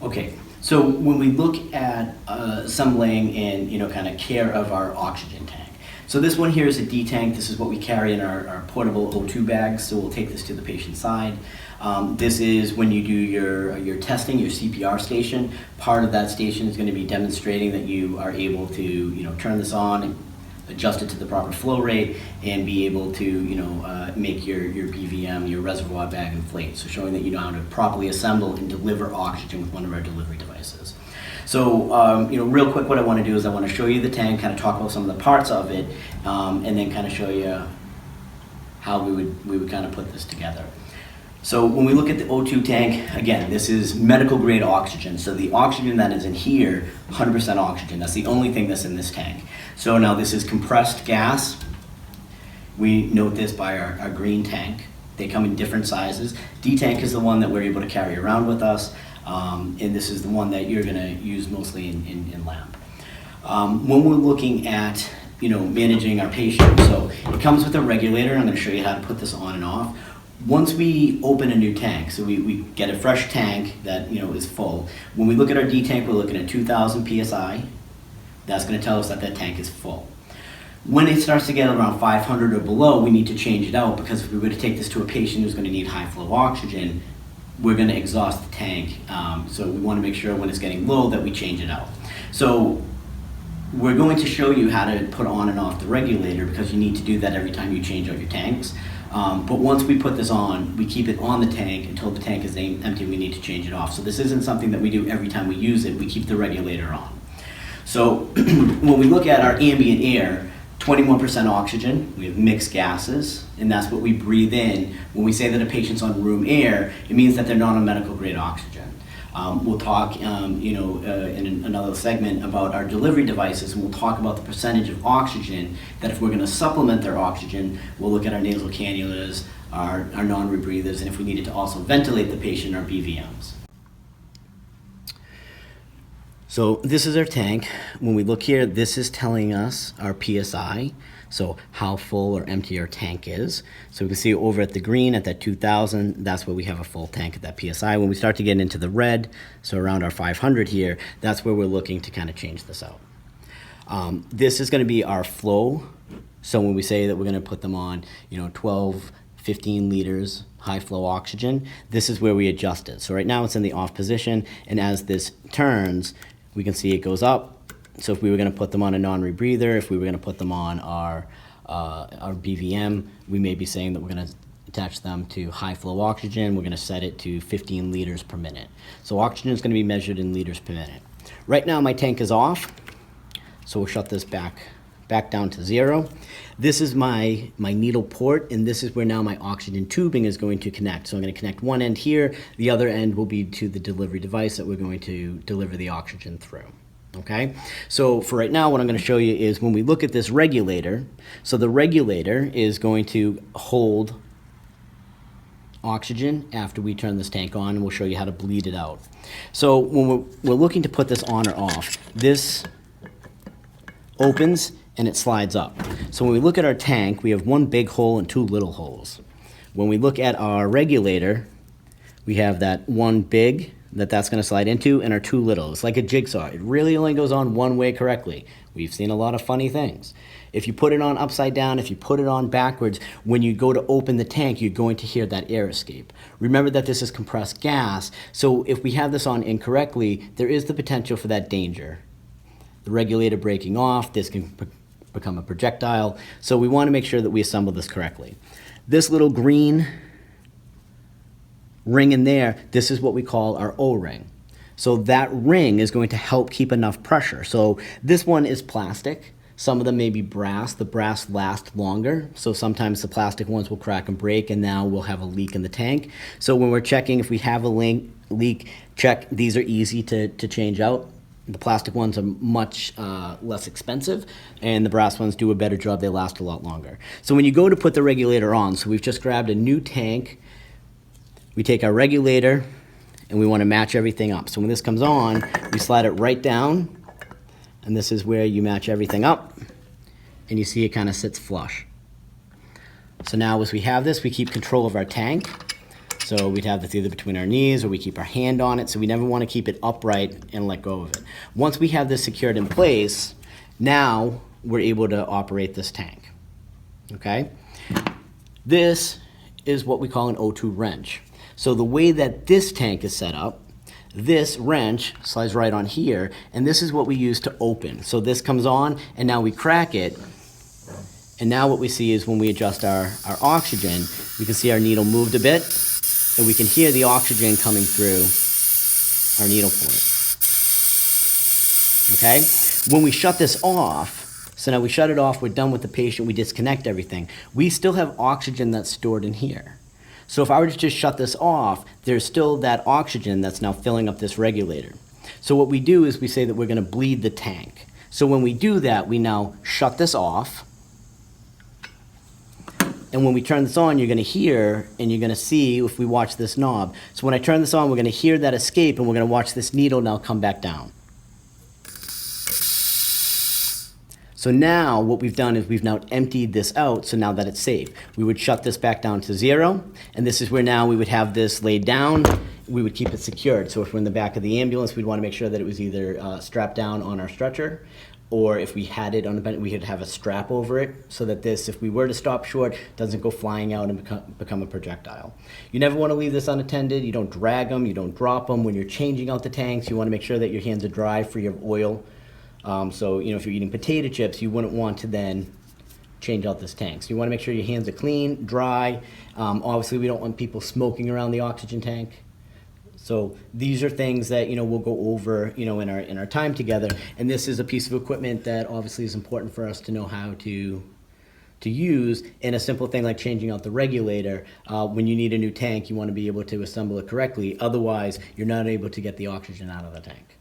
Okay, so when we look at assembling and kind of care of our oxygen tank. So this one here is a D tank. This is what we carry in our portable O2 bags. So we'll take this to the patient's side. This is when you do your testing, your CPR station. Part of that station is going to be demonstrating that you are able to turn this on and adjust it to the proper flow rate and be able to make your BVM, your reservoir bag, inflate. So showing that you know how to properly assemble and deliver oxygen with one of our delivery devices. So real quick, what I want to do is I want to show you the tank, kind of talk about some of the parts of it, and then kind of show you how we would kind of put this together. So when we look at the O2 tank, again, this is medical grade oxygen. So the oxygen that is in here, 100% oxygen. That's the only thing that's in this tank. So now this is compressed gas. We note this by our green tank. They come in different sizes. D tank is the one that we're able to carry around with us. And this is the one that you're gonna use mostly in lab. When we're looking at managing our patient, so it comes with a regulator. I'm gonna show you how to put this on and off. Once we open a new tank, so we get a fresh tank that is full. When we look at our D tank, we're looking at 2,000 PSI. That's going to tell us that that tank is full. When it starts to get around 500 or below, we need to change it out, because if we were to take this to a patient who's going to need high flow oxygen, we're going to exhaust the tank. So we want to make sure when it's getting low that we change it out. So we're going to show you how to put on and off the regulator, because you need to do that every time you change out your tanks. But once we put this on, we keep it on the tank until the tank is empty. We need to change it off. So this isn't something that we do every time we use it. We keep the regulator on. So when we look at our ambient air, 21% oxygen, we have mixed gases, and that's what we breathe in. When we say that a patient's on room air, it means that they're not on medical grade oxygen. We'll talk in another segment about our delivery devices, and we'll talk about the percentage of oxygen that if we're going to supplement their oxygen, we'll look at our nasal cannulas, our non-rebreathers, and if we needed to also ventilate the patient, our BVMs. So this is our tank. When we look here, this is telling us our PSI, so how full or empty our tank is. So we can see over at the green at that 2,000, that's where we have a full tank at that PSI. When we start to get into the red, so around our 500 here, that's where we're looking to kind of change this out. This is going to be our flow. So when we say that we're going to put them on 12, 15 liters high flow oxygen, this is where we adjust it. So right now it's in the off position, and as this turns, we can see it goes up. So if we were going to put them on a non-rebreather, if we were going to put them on our BVM, we may be saying that we're going to attach them to high flow oxygen. We're going to set it to 15 liters per minute. So oxygen is going to be measured in liters per minute. Right now my tank is off, so we'll shut this back down to 0. This is my needle port, and this is where now my oxygen tubing is going to connect. So I'm going to connect one end here, the other end will be to the delivery device that we're going to deliver the oxygen through. Okay, so for right now, what I'm going to show you is when we look at this regulator, so the regulator is going to hold oxygen after we turn this tank on, and we'll show you how to bleed it out. So when we're looking to put this on or off, this opens and it slides up. So when we look at our tank, we have one big hole and 2 little holes. When we look at our regulator, we have that one big that's going to slide into, and our 2 little. It's like a jigsaw. It really only goes on one way correctly. We've seen a lot of funny things. If you put it on upside down, if you put it on backwards, when you go to open the tank, you're going to hear that air escape. Remember that this is compressed gas, so if we have this on incorrectly, there is the potential for that danger. The regulator breaking off, this can become a projectile, so we want to make sure that we assemble this correctly. This little green ring in there, this is what we call our O-ring. So that ring is going to help keep enough pressure. So this one is plastic. Some of them may be brass. The brass lasts longer. So sometimes the plastic ones will crack and break, and now we'll have a leak in the tank. So when we're checking if we have a leak, check. These are easy to change out. The plastic ones are much less expensive, and the brass ones do a better job. They last a lot longer. So when you go to put the regulator on, so we've just grabbed a new tank. We take our regulator and we want to match everything up. So when this comes on, we slide it right down, and this is where you match everything up, and you see it kind of sits flush. So now as we have this, we keep control of our tank. So we'd have this either between our knees or we keep our hand on it. So we never want to keep it upright and let go of it. Once we have this secured in place, now we're able to operate this tank. Okay? This is what we call an O2 wrench. So the way that this tank is set up, this wrench slides right on here, and this is what we use to open. So this comes on, and now we crack it, and now what we see is when we adjust our oxygen, we can see our needle moved a bit, and we can hear the oxygen coming through our needle port. Okay? When we shut this off, so now we shut it off, we're done with the patient, we disconnect everything. We still have oxygen that's stored in here. So if I were to just shut this off, there's still that oxygen that's now filling up this regulator. So what we do is we say that we're going to bleed the tank. So when we do that, we now shut this off. And when we turn this on, you're going to hear and you're going to see if we watch this knob. So when I turn this on, we're going to hear that escape and we're going to watch this needle now come back down. So now what we've done is we've now emptied this out, so now that it's safe. We would shut this back down to 0, and this is where now we would have this laid down. We would keep it secured. So if we're in the back of the ambulance, we'd want to make sure that it was either strapped down on our stretcher, or if we had it on the bed, we could have a strap over it so that this, if we were to stop short, doesn't go flying out and become a projectile. You never want to leave this unattended. You don't drag them, you don't drop them. When you're changing out the tanks, you want to make sure that your hands are dry, free of oil. So, if you're eating potato chips, you wouldn't want to then change out this tank. So you want to make sure your hands are clean, dry. Obviously, we don't want people smoking around the oxygen tank. So these are things that, we'll go over, in our time together. And this is a piece of equipment that obviously is important for us to know how to use. And a simple thing like changing out the regulator, when you need a new tank, you want to be able to assemble it correctly. Otherwise, you're not able to get the oxygen out of the tank.